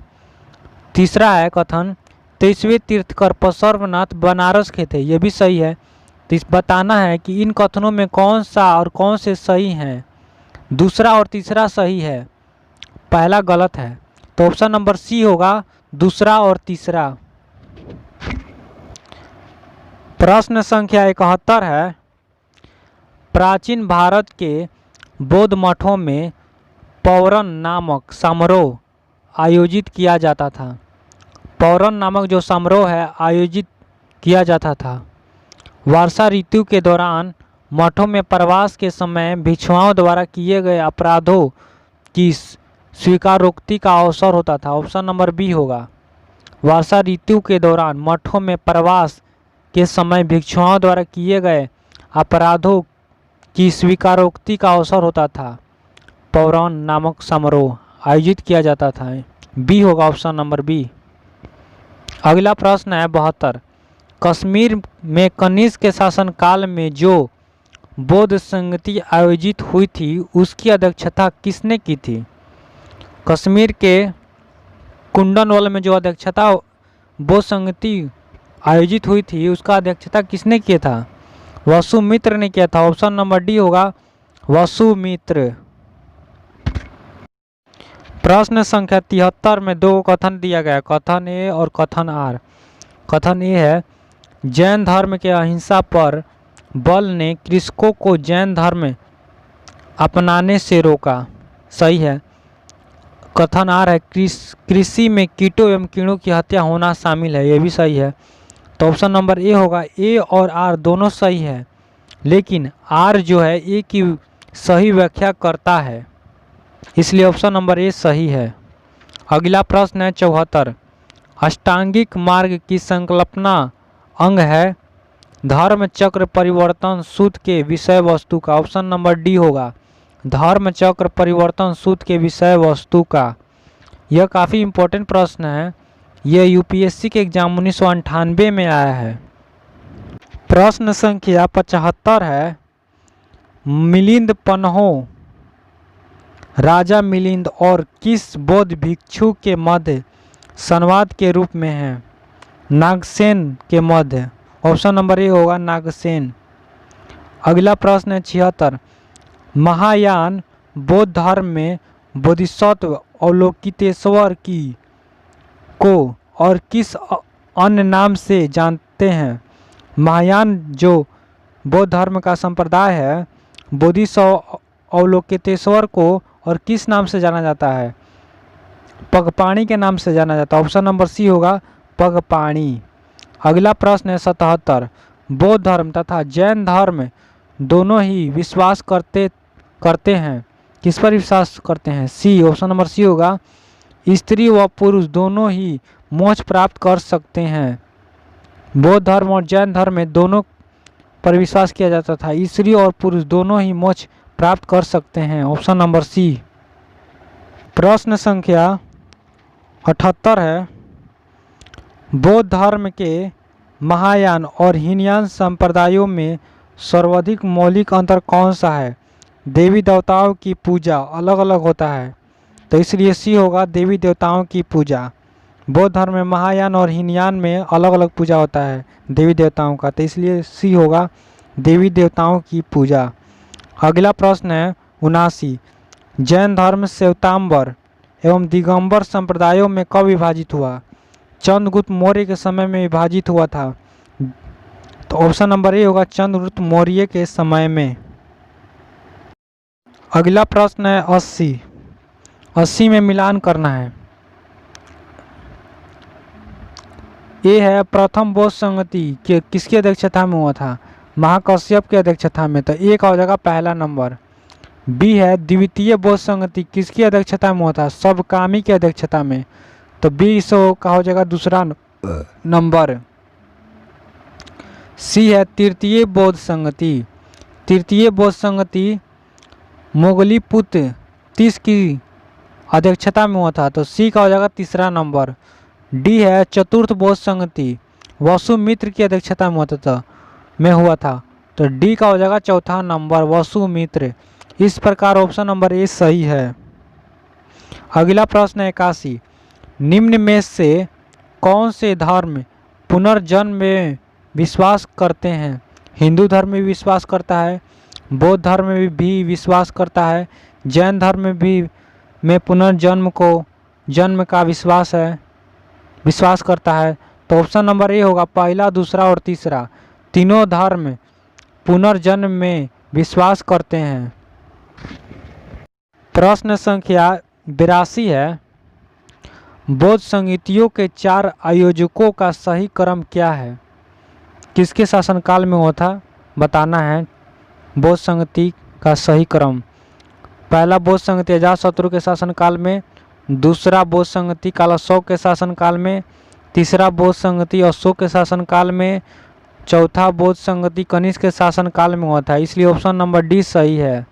तीसरा है कथन 23वें तीर्थकर सर्वनाथ बनारस के थे, यह भी सही है। तो इस बताना है कि इन कथनों में कौन सा और कौन से सही हैं। दूसरा और तीसरा सही है, पहला गलत है। तो ऑप्शन नंबर सी होगा दूसरा और तीसरा। प्रश्न संख्या 71 है प्राचीन भारत के बौद्ध मठों में पौरन नामक समारोह आयोजित किया जाता था। पौरन नामक जो समारोह है आयोजित किया जाता था। वर्षा ऋतु के दौरान मठों में प्रवास के समय भिक्षुओं द्वारा किए गए अपराधों की स्वीकारोक्ति का अवसर होता था। ऑप्शन नंबर बी होगा। वर्षा ऋतु के दौरान मठों में प्रवास के समय भिक्षुओं द्वारा किए गए अपराधों की स्वीकारोक्ति का अवसर होता था। पौराण नामक समारोह आयोजित किया जाता था, बी होगा ऑप्शन नंबर बी। अगला प्रश्न है 72। कश्मीर में कनिष्क के शासनकाल में जो बौद्ध संगति आयोजित हुई थी उसकी अध्यक्षता किसने की थी? कश्मीर के कुंडनवाल में जो अध्यक्षता बौद्ध संगति आयोजित हुई थी उसका अध्यक्षता किसने किया था? वसुमित्र ने किया था। ऑप्शन नंबर डी होगा वसुमित्र। प्रश्न संख्या 73 में दो कथन दिया गया, कथन ए और कथन आर। कथन ए है जैन धर्म के अहिंसा पर बल ने कृषकों को जैन धर्म अपनाने से रोका, सही है। कथन आर है कृषि में कीटों एवं कीड़ों की हत्या होना शामिल है, यह भी सही है। तो ऑप्शन नंबर ए होगा। ए और आर दोनों सही है, लेकिन आर जो है ए की सही व्याख्या करता है, इसलिए ऑप्शन नंबर ए सही है। अगला प्रश्न है 74। अष्टांगिक मार्ग की संकल्पना अंग है धर्म चक्र परिवर्तन सूत्र के विषय वस्तु का। ऑप्शन नंबर डी होगा धर्म चक्र परिवर्तन सूत्र के विषय वस्तु का। यह काफ़ी इम्पोर्टेंट प्रश्न है, यह यूपीएससी के एग्जाम 1998 में आया है। प्रश्न संख्या 75 है मिलिंद पन्हो राजा मिलिंद और किस बौद्ध भिक्षु के मध्य संवाद के रूप में है? नागसेन के मध्य। ऑप्शन नंबर ए होगा नागसेन। अगला प्रश्न है 76। महायान बौद्ध धर्म में बोधिसत्व अवलोकितेश्वर की को और किस अन्य नाम से जानते हैं? महायान जो बौद्ध धर्म का संप्रदाय है बोधिसत्व अवलोकितेश्वर को और किस नाम से जाना जाता है? पगपाणी के नाम से जाना जाता है। ऑप्शन नंबर सी होगा पगपाणी। अगला प्रश्न है 77। बौद्ध धर्म तथा जैन धर्म दोनों ही विश्वास करते हैं, किस पर विश्वास करते हैं? सी, ऑप्शन नंबर सी होगा स्त्री व पुरुष दोनों ही मोक्ष प्राप्त कर सकते हैं। बौद्ध धर्म और जैन धर्म में दोनों पर विश्वास किया जाता था, स्त्री और पुरुष दोनों ही मोक्ष प्राप्त कर सकते हैं। Option number C. प्रश्न संख्या 78 है बौद्ध धर्म के महायान और हीनयान संप्रदायों में सर्वाधिक मौलिक अंतर कौन सा है? देवी देवताओं की पूजा अलग अलग होता है, तो इसलिए सी होगा देवी देवताओं की पूजा। बौद्ध धर्म में महायान और हीनयान में अलग अलग पूजा होता है देवी देवताओं का, तो इसलिए सी होगा देवी देवताओं की पूजा। अगला प्रश्न है 79। जैन धर्म श्वेतांबर एवं दिगंबर संप्रदायों में कब विभाजित हुआ? चंद्रगुप्त मौर्य के समय में विभाजित हुआ था, तो ऑप्शन नंबर ए होगा चंद्रगुप्त मौर्य के समय में। अगला प्रश्न है 80। 80 में मिलान करना है। ये है प्रथम बौद्ध संगति के किसकी अध्यक्षता में हुआ था? महाकश्यप की अध्यक्षता में, तो एक हो जाएगा पहला नंबर। बी है द्वितीय बोध संगति किसकी अध्यक्षता में हुआ था? सबकामी की अध्यक्षता में, तो बी सो का हो जाएगा दूसरा नंबर। सी है तृतीय बोध संगति, तृतीय बोध संगति मोगली पुत्र तीस की अध्यक्षता में हुआ था, तो सी का हो जाएगा तीसरा नंबर। डी है चतुर्थ बोध संगति वसुमित्र की अध्यक्षता में हुआ था, तो डी का हो जाएगा चौथा नंबर वसुमित्र। इस प्रकार ऑप्शन नंबर ए सही है। अगला प्रश्न है 81, निम्न में से कौन से धर्म पुनर्जन्म में विश्वास करते हैं? हिंदू धर्म में विश्वास करता है, बौद्ध धर्म में भी विश्वास करता है, जैन धर्म में पुनर्जन्म को जन्म का विश्वास करता है, तो ऑप्शन नंबर ए होगा पहला, दूसरा और तीसरा। तीनों धर्म पुनर्जन्म में विश्वास करते हैं। प्रश्न संख्या 82 है, बौद्ध संगीतियों के 4 आयोजकों का सही क्रम क्या है? किसके शासनकाल में हुआ था बताना है बौद्ध संगति का सही क्रम। पहला बौद्ध संगति अजातशत्रु के शासनकाल में, दूसरा बौद्ध संगति कालाशोक के शासनकाल में, तीसरा बौद्ध संगति अशोक के शासनकाल में, चौथा बौद्ध संगति कनिष्क के शासनकाल में हुआ था। इसलिए ऑप्शन नंबर डी सही है,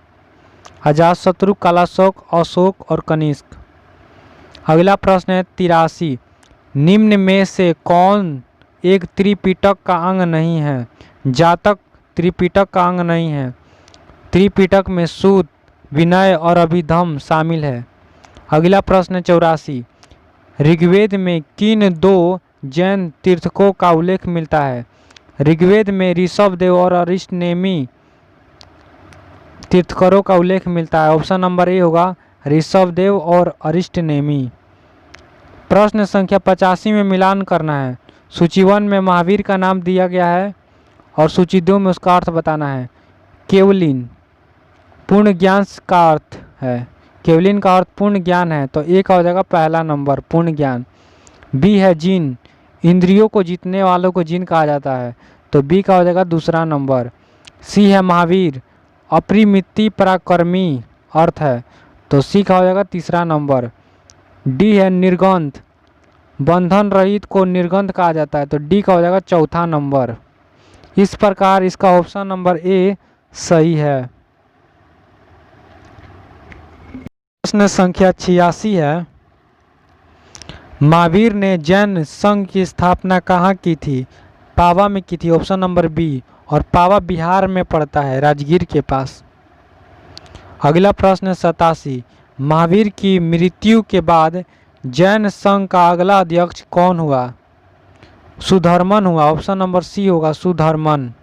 अजातशत्रु, कालाशोक, अशोक और कनिष्क। अगला प्रश्न है 83, निम्न में से कौन एक त्रिपिटक का अंग नहीं है? जातक त्रिपिटक का अंग नहीं है। त्रिपिटक में सूत, विनय और अभिधम शामिल है। अगला प्रश्न 84, ऋग्वेद में किन 2 जैन तीर्थकों का उल्लेख मिलता है? ऋग्वेद में ऋषभदेव और अरिष्टनेमी तीर्थकरों का उल्लेख मिलता है। ऑप्शन नंबर ए होगा ऋषभदेव और अरिष्टनेमी। प्रश्न संख्या 85 में मिलान करना है। सूची 1 में महावीर का नाम दिया गया है और सूची 2 में उसका अर्थ बताना है। केवलिन पूर्ण ज्ञान का अर्थ है, केवलिन का अर्थ पूर्ण ज्ञान है, तो ए का हो जाएगा पहला नंबर पूर्ण ज्ञान। बी है जिन, इंद्रियों को जीतने वालों को जिन कहा जाता है, तो बी का हो जाएगा दूसरा नंबर। सी है महावीर, अपरिमिति पराक्रमी अर्थ है, तो सी का हो जाएगा तीसरा नंबर। डी है निर्गंध, बंधन रहित को निर्गंध कहा जाता है, तो डी का हो जाएगा चौथा नंबर। इस प्रकार इसका ऑप्शन नंबर ए सही है। प्रश्न संख्या 86 है, महावीर ने जैन संघ की स्थापना कहाँ की थी? पावा में की थी, ऑप्शन नंबर बी, और पावा बिहार में पड़ता है, राजगीर के पास। अगला प्रश्न 87, महावीर की मृत्यु के बाद जैन संघ का अगला अध्यक्ष कौन हुआ? सुधर्मन हुआ, ऑप्शन नंबर सी होगा सुधर्मन।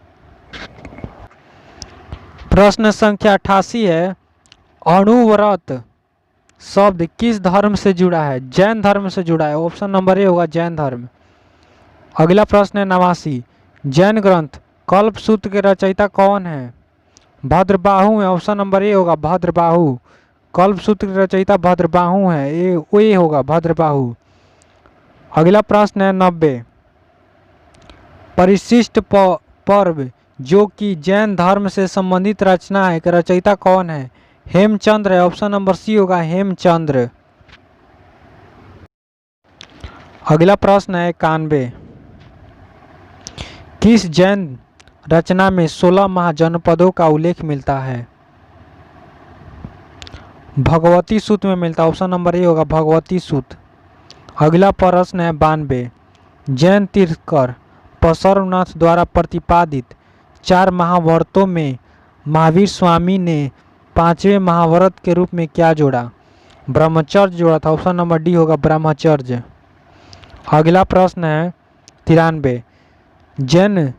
प्रश्न संख्या 88 है, अणुव्रत शब्द किस धर्म से जुड़ा है? जैन धर्म से जुड़ा है, ऑप्शन नंबर ए होगा जैन धर्म। अगला प्रश्न है 89, जैन ग्रंथ कल्पसूत्र के रचयिता कौन है? भद्रबाहु है, ऑप्शन नंबर ए होगा भद्रबाहु। कल्पसूत्र के रचयिता भद्रबाहु है, ए होगा भद्रबाहु। अगला प्रश्न है 90, परिशिष्ट पर्व जो कि जैन धर्म से संबंधित रचना है कि रचयिता कौन है? हेमचंद्र है, ऑप्शन नंबर सी होगा हेमचंद्र। अगला प्रश्न है 91, किस जैन रचना में 16 महाजनपदों का उल्लेख मिलता है? भगवती सूत्र में मिलता है, ऑप्शन नंबर ए होगा भगवती सूत्र। अगला प्रश्न है 92, जैन तीर्थकर पसर्वनाथ द्वारा प्रतिपादित 4 महाव्रतों में महावीर स्वामी ने 5वें महाव्रत के रूप में क्या जोड़ा? ब्रह्मचर्य जोड़ा था, ऑप्शन नंबर डी होगा ब्रह्मचर्य। अगला प्रश्न है 93, जैन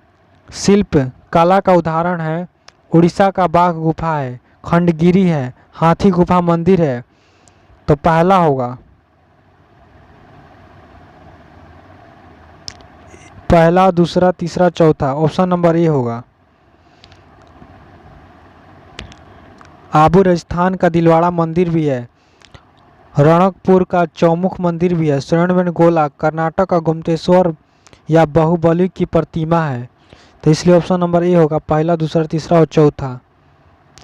शिल्प कला का उदाहरण है उड़ीसा का बाघ गुफा है, खंडगिरी है, हाथी गुफा मंदिर है, तो पहला होगा पहला, दूसरा, तीसरा, चौथा, ऑप्शन नंबर ए होगा। आबू राजस्थान का दिलवाड़ा मंदिर भी है, रणकपुर का चौमुख मंदिर भी है, श्रवणबेलगोला कर्नाटक का गुप्तेश्वर या बाहुबली की प्रतिमा है, तो इसलिए ऑप्शन नंबर ए होगा पहला, दूसरा, तीसरा और चौथा,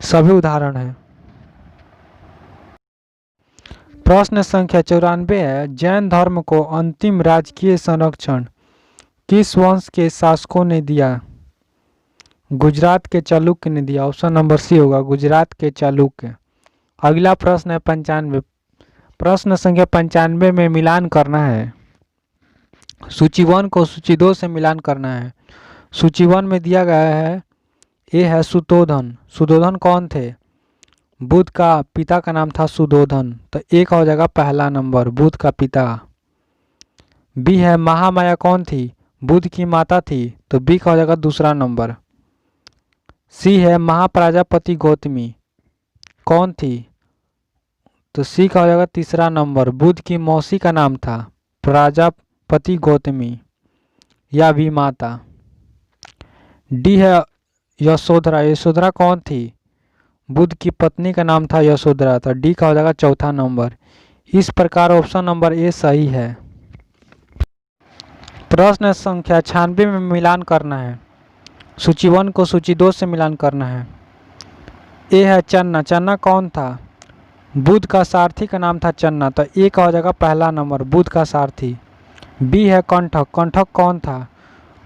सभी उदाहरण हैं। प्रश्न संख्या 94 है, जैन धर्म को अंतिम राजकीय संरक्षण किस वंश के शासकों ने दिया? गुजरात के चालुक्य ने दिया। ऑप्शन नंबर सी होगा, गुजरात के चालुक्य। अगला प्रश्न है 95। प्रश्न संख्या 95 में मिलान करना है। सूची 1 को सूची 2 से मिलान करना है। सूची 1 में दिया गया है, ए है सुतोधन। सुतोधन कौन थे? बुद्ध का पिता का नाम था सुधोधन, तो ए का हो जाएगा पहला नंबर, बुद्ध का पिता। बी है महामाया कौन थी? बुद्ध की माता थी, तो बी का हो जाएगा दूसरा नंबर। सी है महाप्रजापति गौतमी कौन थी? तो सी का हो जाएगा तीसरा नंबर, बुद्ध की मौसी का नाम था प्रजापति गौतमी या भी माता। डी है यशोधरा। यशोधरा कौन थी? बुद्ध की पत्नी का नाम था यशोधरा, तो डी का हो जाएगा चौथा नंबर। इस प्रकार ऑप्शन नंबर ए सही है। प्रश्न संख्या 96 में मिलान करना है। सूची 1 को सूची 2 से मिलान करना है। ए है चन्ना। चन्ना कौन था? बुद्ध का सारथी का नाम था चन्ना, तो ए का हो जाएगा पहला नंबर, बुद्ध का सारथी। बी है कंठक। कंठक कौन था?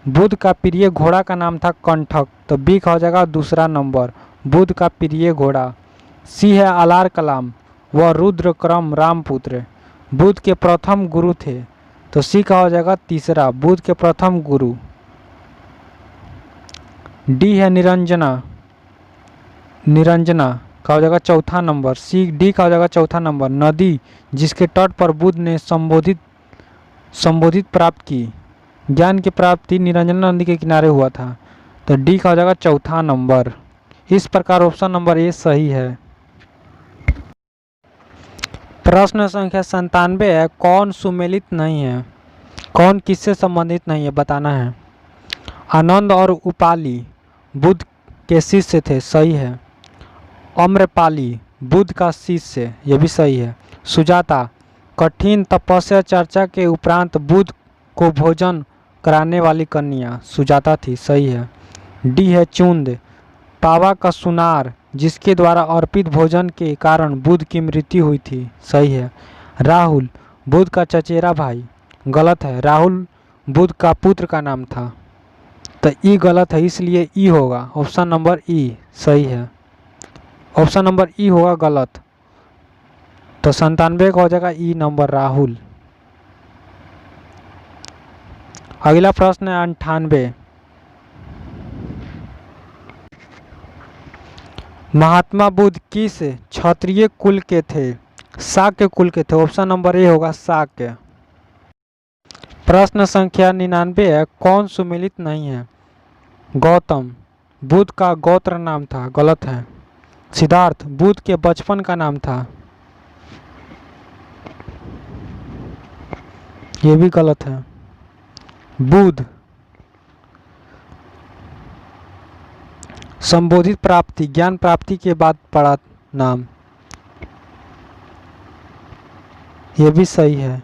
बुद्ध का प्रिय घोड़ा का नाम था कंठक, तो बी का हो जाएगा दूसरा नंबर, बुद्ध का प्रिय घोड़ा। सी है अलार कलाम, वह रुद्रक्रम रामपुत्र बुद्ध के प्रथम गुरु थे, तो सी का हो जाएगा तीसरा, बुद्ध के प्रथम गुरु। डी है निरंजना। निरंजना का हो जाएगा चौथा नंबर, सी डी का हो जाएगा चौथा नंबर। नदी जिसके तट पर बुद्ध ने संबोधित प्राप्त की, ज्ञान की प्राप्ति निरंजना नदी के किनारे हुआ था, तो डी का हो जाएगा चौथा नंबर। इस प्रकार ऑप्शन नंबर ए सही है। प्रश्न संख्या 97 है, कौन सुमेलित नहीं है? कौन किससे संबंधित नहीं है बताना है। आनंद और उपाली बुद्ध के शिष्य थे, सही है। अम्रपाली बुद्ध का शिष्य, यह भी सही है। सुजाता कठिन तपस्या चर्चा के उपरांत बुद्ध को भोजन कराने वाली कन्या सुजाता थी, सही है। डी है चुंद। पावा का सुनार जिसके द्वारा अर्पित भोजन के कारण बुद्ध की मृत्यु हुई थी, सही है। राहुल बुद्ध का चचेरा भाई, गलत है। राहुल बुद्ध का पुत्र का नाम था, तो ई गलत है, इसलिए ई होगा। ऑप्शन नंबर ई सही है। ऑप्शन नंबर ई होगा गलत, तो 97 का हो जाएगा ई नंबर राहुल। अगला प्रश्न है 98। महात्मा बुद्ध किस क्षत्रिय कुल के थे? शाक्य कुल के थे, ऑप्शन नंबर ए होगा शाक्य। प्रश्न संख्या 99 है, कौन सुमेलित नहीं है? गौतम बुद्ध का गोत्र नाम था, गलत है। सिद्धार्थ बुद्ध के बचपन का नाम था, यह भी गलत है। बुद्ध संबोधित प्राप्ति ज्ञान प्राप्ति के बाद पड़ा नाम, यह भी सही है।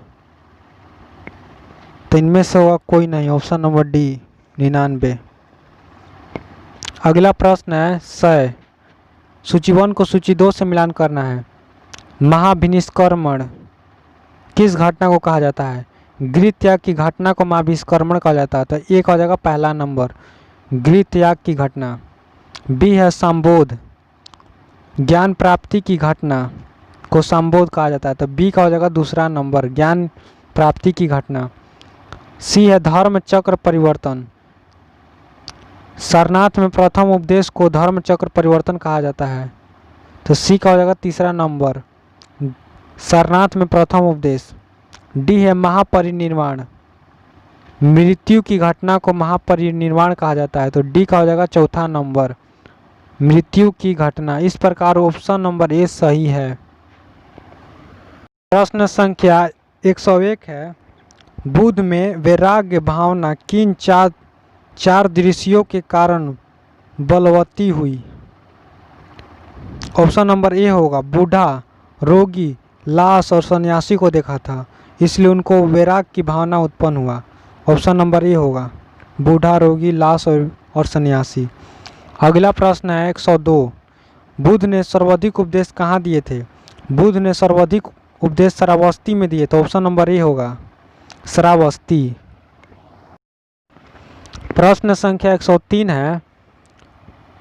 तो इनमें से होगा कोई नहीं, ऑप्शन नंबर डी 99। अगला प्रश्न है 100। सूची 1 को सूची 2 से मिलान करना है। महाभिनिष्क्रमण किस घटना को कहा जाता है? गृह त्याग की घटना को महाभिनिष्क्रमण कहा जाता है, तो एक हो जाएगा पहला नंबर, गृह त्याग की घटना। बी है संबोध, ज्ञान प्राप्ति की घटना को संबोध कहा जाता है, तो बी का हो जाएगा दूसरा नंबर, ज्ञान प्राप्ति की घटना। सी है धर्म चक्र परिवर्तन, सारनाथ में प्रथम उपदेश को धर्म चक्र परिवर्तन कहा जाता है, तो सी का हो जाएगा तीसरा नंबर, सारनाथ में प्रथम उपदेश। डी है महापरिनिर्वाण, मृत्यु की घटना को महापरिनिर्वाण कहा जाता है, तो डी का हो जाएगा चौथा नंबर, मृत्यु की घटना। इस प्रकार ऑप्शन नंबर ए सही है। प्रश्न संख्या 101 है, बुद्ध में वैराग्य भावना किन चार दृश्यों के कारण बलवती हुई? ऑप्शन नंबर ए होगा, बूढ़ा, रोगी, लाश और सन्यासी को देखा था, इसलिए उनको वैराग्य की भावना उत्पन्न हुआ। ऑप्शन नंबर ए होगा, बूढ़ा, रोगी, लाश और सन्यासी। अगला प्रश्न है 102। बुद्ध ने सर्वाधिक उपदेश कहाँ दिए थे? बुद्ध ने सर्वाधिक उपदेश श्रावस्ती में दिए, तो ऑप्शन नंबर ए होगा श्रावस्ती। प्रश्न संख्या 103 है,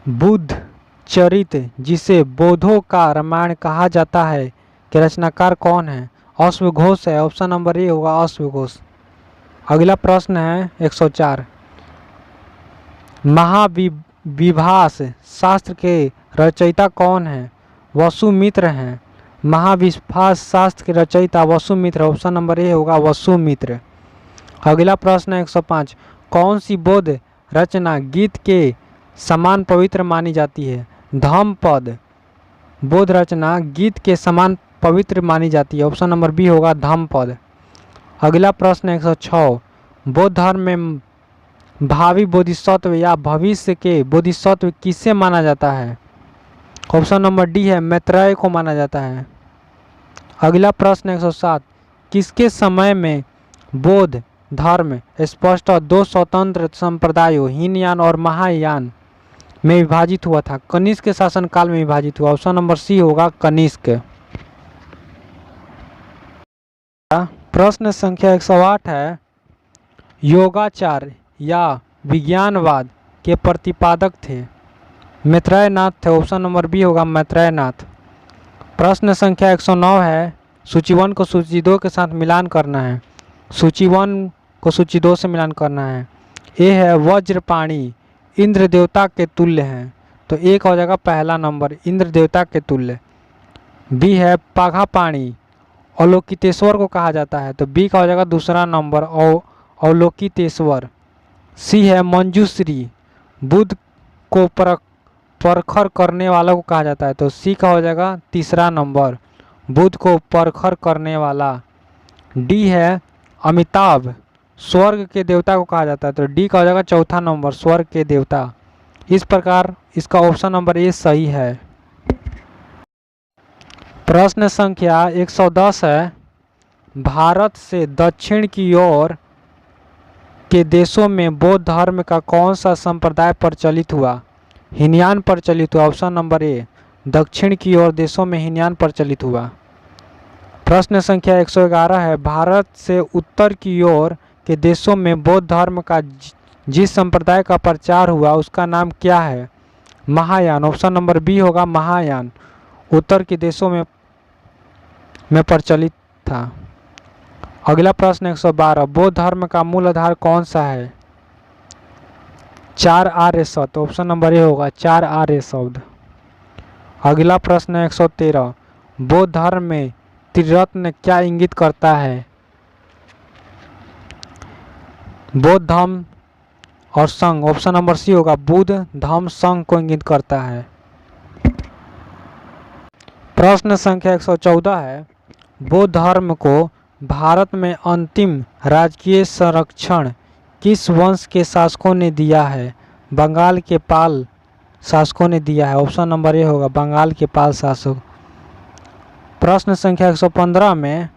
बुद्ध चरित जिसे बोधों का रामायण कहा जाता है के रचनाकार कौन है? अश्वघोष है, ऑप्शन नंबर ए होगा अश्वघोष। अगला प्रश्न है 104, महाविभास शास्त्र के रचयिता कौन है? वसुमित्र हैं। महाविभास शास्त्र के रचयिता वसुमित्र, ऑप्शन नंबर ए होगा वसुमित्र। अगला प्रश्न है 105, कौन सी बौद्ध रचना गीत के समान पवित्र मानी जाती है? धम्मपद बौद्ध रचना गीत के समान पवित्र मानी जाती है, ऑप्शन नंबर बी होगा धम्मपद। अगला प्रश्न 106, बौद्ध धर्म में भावी बोधिसत्व या भविष्य के बोधिसत्व किसे माना जाता है? ऑप्शन नंबर डी है मैत्रेय को माना जाता है। अगला प्रश्न 107, किसके समय में बौद्ध धर्म स्पष्ट दो स्वतंत्र संप्रदायों हीनयान और महायान में विभाजित हुआ था? कनिष्क के शासनकाल में विभाजित हुआ, ऑप्शन नंबर सी होगा कनिष्क। प्रश्न संख्या 108 है, योगाचार या विज्ञानवाद के प्रतिपादक थे? मैत्रेय नाथ थे, ऑप्शन नंबर बी होगा मैत्रेय नाथ। प्रश्न संख्या 109 है, सूची 1 को सूची 2 के साथ मिलान करना है। सूची 1 को सूची 2 से मिलान करना है। ए है वज्रपाणी, इंद्र देवता के तुल्य हैं, तो ए का हो जाएगा पहला नंबर इंद्र देवता के तुल्य। बी है पाघापाणी, अवलोकितेश्वर को कहा जाता है, तो बी का हो जाएगा दूसरा नंबर अवलोकितेश्वर। सी है मंजूश्री, बुद्ध को परखर करने वाला को कहा जाता है, तो सी का हो जाएगा तीसरा नंबर बुद्ध को परखर करने वाला। डी है अमिताभ, स्वर्ग के देवता को कहा जाता है, तो डी का हो जाएगा चौथा नंबर स्वर्ग के देवता। इस प्रकार इसका ऑप्शन नंबर ए सही है। प्रश्न संख्या 110 है, भारत से दक्षिण की ओर के देशों में बौद्ध धर्म का कौन सा संप्रदाय प्रचलित हुआ? हीनयान प्रचलित हुआ, ऑप्शन नंबर ए। दक्षिण की ओर देशों में हीनयान प्रचलित हुआ। प्रश्न संख्या 111 है, भारत से उत्तर की ओर के देशों में बौद्ध धर्म का जिस संप्रदाय का प्रचार हुआ उसका नाम क्या है? महायान, ऑप्शन नंबर बी होगा महायान, उत्तर के देशों में प्रचलित था। अगला प्रश्न 112, बौद्ध धर्म का मूल आधार कौन सा है? 4 आर्य शब्द, ऑप्शन नंबर ए होगा 4 आर्य शब्द। अगला प्रश्न 113, बौद्ध धर्म में त्रिरत्न क्या इंगित करता है? बौद्ध धम्म और संघ, ऑप्शन नंबर सी होगा बुद्ध धम्म संघ को इंगित करता है। प्रश्न संख्या 114 है, बौद्ध धर्म को भारत में अंतिम राजकीय संरक्षण किस वंश के शासकों ने दिया है? बंगाल के पाल शासकों ने दिया है, ऑप्शन नंबर ए होगा बंगाल के पाल शासक। प्रश्न संख्या 115 में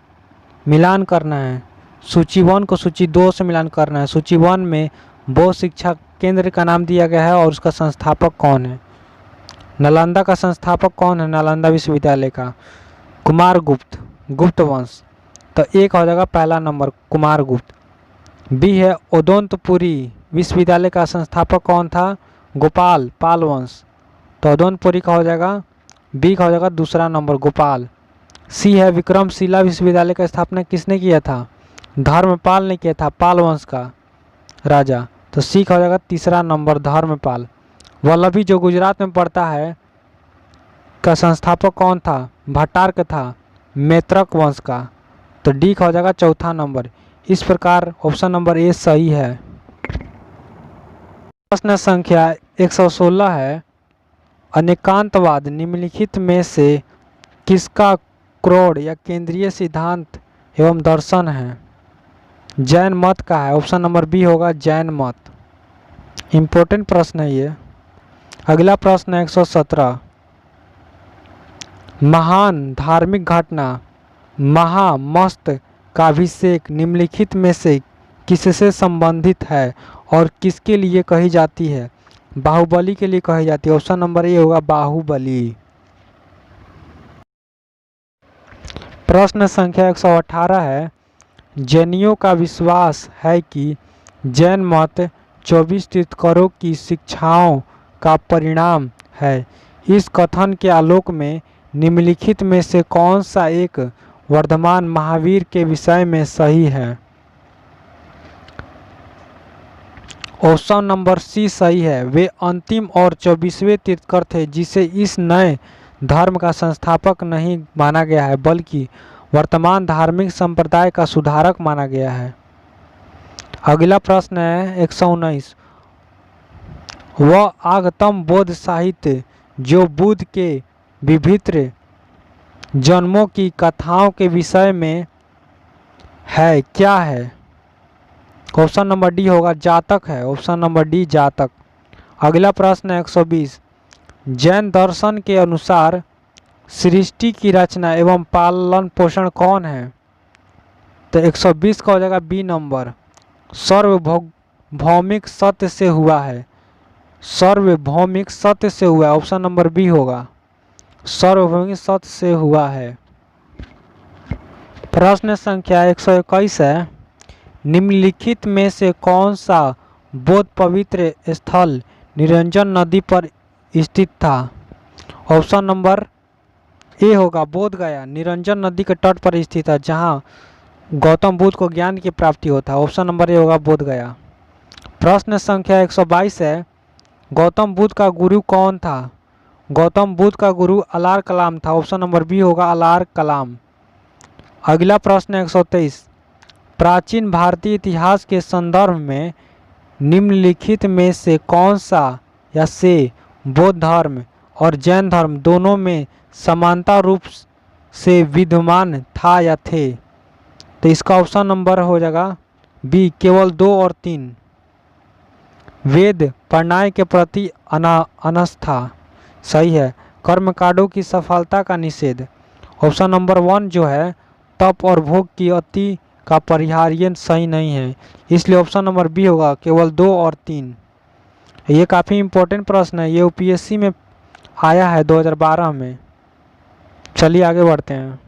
मिलान करना है। सूची 1 को सूची 2 से मिलान करना है। सूची 1 में बौद्ध शिक्षा केंद्र का नाम दिया गया है और उसका संस्थापक कौन है? नालंदा का संस्थापक कौन है? नालंदा विश्वविद्यालय का कुमारगुप्त, गुप्त वंश, तो एक हो जाएगा पहला नंबर कुमारगुप्त। बी है ओदंतपुरी विश्वविद्यालय का संस्थापक कौन था? गोपाल, पाल वंश, तो ओदंतपुरी का हो जाएगा बी का हो जाएगा दूसरा नंबर गोपाल। सी है विक्रमशिला विश्वविद्यालय का स्थापना किसने किया था? धर्मपाल ने किया था, पाल वंश का राजा, तो सी का हो जाएगा तीसरा नंबर धर्मपाल। वल्लभी जो गुजरात में पड़ता है का संस्थापक कौन था? भट्टारक था, मैत्रक वंश का, तो डी का हो जाएगा चौथा नंबर। इस प्रकार ऑप्शन नंबर ए सही है। प्रश्न संख्या 116 है, अनेकांतवाद निम्नलिखित में से किसका क्रोड या केंद्रीय सिद्धांत एवं दर्शन है? जैन मत का है, ऑप्शन नंबर बी होगा जैन मत। इम्पोर्टेंट प्रश्न है ये। अगला प्रश्न है 117, महान धार्मिक घटना महामस्त का अभिषेक निम्नलिखित में से किससे संबंधित है और किसके लिए कही जाती है? बाहुबली के लिए कही जाती है, ऑप्शन नंबर ए होगा बाहुबली। प्रश्न संख्या 118 है, जैनियों का विश्वास है कि जैन मत 24 तीर्थंकरों की शिक्षाओं का परिणाम है। इस कथन के आलोक में निम्नलिखित में से कौन सा एक वर्धमान महावीर के विषय में सही है? ऑप्शन नंबर सी सही है। वे अंतिम और 24वें तीर्थंकर थे जिसे इस नए धर्म का संस्थापक नहीं माना गया है बल्कि वर्तमान धार्मिक संप्रदाय का सुधारक माना गया है। अगला प्रश्न है 119। वह आगतम बौद्ध साहित्य जो बुद्ध के विभिन्न जन्मों की कथाओं के विषय में है क्या है? ऑप्शन नंबर डी होगा जातक है। ऑप्शन नंबर डी जातक। अगला प्रश्न है 120। जैन दर्शन के अनुसार सृष्टि की रचना एवं पालन पोषण कौन है? तो 120 का हो जाएगा बी नंबर, सार्वभौमिक सत्य से हुआ है। सार्वभौमिक सत्य से हुआ है। ऑप्शन नंबर बी होगा, सार्वभौमिक सत्य से हुआ है। प्रश्न संख्या 121 है, निम्नलिखित में से कौन सा बौद्ध पवित्र स्थल निरंजन नदी पर स्थित था? ऑप्शन नंबर ए होगा बोध गया, निरंजन नदी के तट पर स्थित है जहां गौतम बुद्ध को ज्ञान की प्राप्ति होता है। ऑप्शन नंबर ए होगा बोध गया। प्रश्न संख्या 122 है, गौतम बुद्ध का गुरु कौन था? गौतम बुद्ध का गुरु अलार कलाम था। ऑप्शन नंबर बी होगा अलार कलाम। अगला प्रश्न 123। प्राचीन भारतीय इतिहास के संदर्भ में निम्नलिखित में से कौन सा या से बौद्ध धर्म और जैन धर्म दोनों में समानता रूप से विद्यमान था या थे? तो इसका ऑप्शन नंबर हो जाएगा बी, केवल 2 और 3। वेद पढ़नाई के प्रति अनास्था सही है। कर्मकांडों की सफलता का निषेध। ऑप्शन नंबर 1 जो है तप और भोग की अति का परिहार, ये सही नहीं है, इसलिए ऑप्शन नंबर बी होगा, केवल 2 और 3। ये काफ़ी इम्पोर्टेंट प्रश्न है, ये यूपीएससी में आया है 2012 में। चलिए आगे बढ़ते हैं।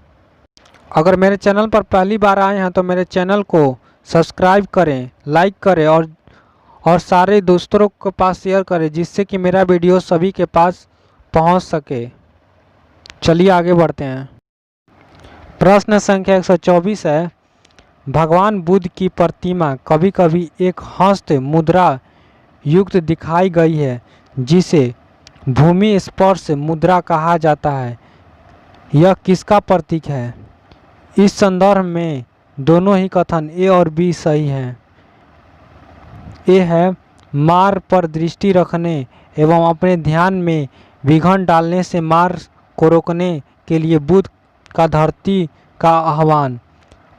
अगर मेरे चैनल पर पहली बार आए हैं तो मेरे चैनल को सब्सक्राइब करें, लाइक करें और सारे दोस्तों के पास शेयर करें जिससे कि मेरा वीडियो सभी के पास पहुंच सके। चलिए आगे बढ़ते हैं। प्रश्न संख्या 124 है, भगवान बुद्ध की प्रतिमा कभी कभी एक हस्त मुद्रा युक्त दिखाई गई है जिसे भूमि स्पर्श मुद्रा कहा जाता है। यह किसका प्रतीक है? इस संदर्भ में दोनों ही कथन ए और बी सही हैं। ए है मार्ग पर दृष्टि रखने एवं अपने ध्यान में विघ्न डालने से मार्ग को रोकने के लिए बुद्ध का धरती का आह्वान।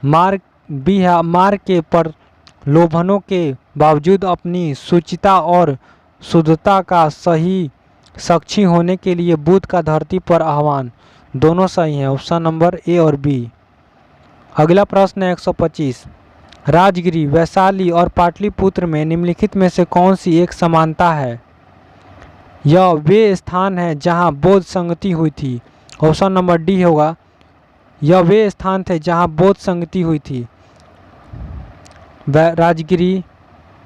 मार्ग भी है मार्ग के प्रलोभनों के बावजूद अपनी शुचिता और शुद्धता का सही साक्षी होने के लिए बुद्ध का धरती पर आह्वान। दोनों सही हैं। ऑप्शन नंबर ए और बी। अगला प्रश्न है 125। राजगिरी, वैशाली और पाटलिपुत्र में निम्नलिखित में से कौन सी एक समानता है? यह वे स्थान है जहां बौद्ध संगति हुई थी। ऑप्शन नंबर डी होगा, यह वे स्थान थे जहां बौद्ध संगति हुई थी। राजगिरी,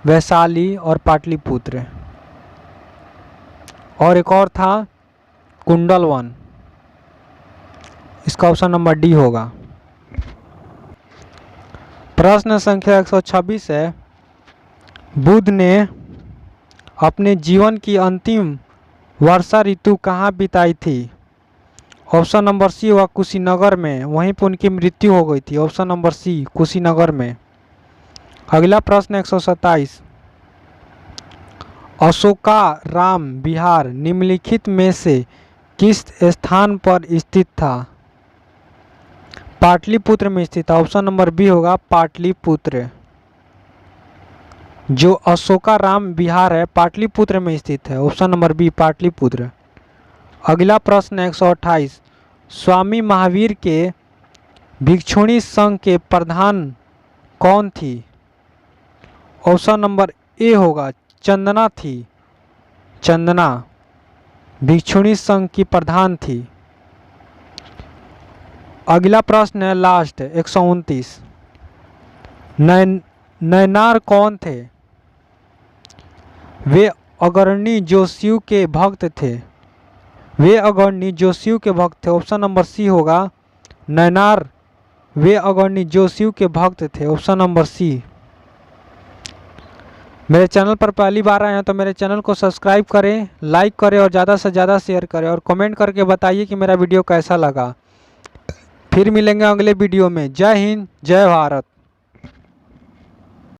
वैशाली और पाटलिपुत्र। और एक और था कुंडलवन, इसका ऑप्शन नंबर डी होगा। प्रश्न संख्या 126 है, बुद्ध ने अपने जीवन की अंतिम वर्षा ऋतु कहाँ बिताई थी? ऑप्शन नंबर सी हुआ कुशीनगर में, वहीं पर उनकी मृत्यु हो गई थी। ऑप्शन नंबर सी कुशीनगर में। अगला प्रश्न 127। अशोकाराम विहार निम्नलिखित में से किस स्थान पर स्थित था? पाटलिपुत्र में स्थित है। ऑप्शन नंबर बी होगा पाटलिपुत्र। जो अशोकाराम विहार है पाटलिपुत्र में स्थित है। Option number B Pataliputra. अगला प्रश्न 128। स्वामी महावीर के भिक्षुणी संघ के प्रधान कौन थी? ऑप्शन नंबर ए होगा चंदना थी। चंदना भिक्षुणी संघ की प्रधान थी। अगला प्रश्न है लास्ट 129। नैनार कौन थे? वे अग्रणी जो शिव के भक्त थे। वे अग्रणी जो शिव के भक्त थे। ऑप्शन नंबर सी होगा नैनार वे अग्रणी जो शिव के भक्त थे। Option number C. मेरे चैनल पर पहली बार आए हैं तो मेरे चैनल को सब्सक्राइब करें, लाइक करें और ज़्यादा से ज़्यादा शेयर करें और कमेंट करके बताइए कि मेरा वीडियो कैसा लगा। फिर मिलेंगे अगले वीडियो में। जय हिंद, जय भारत।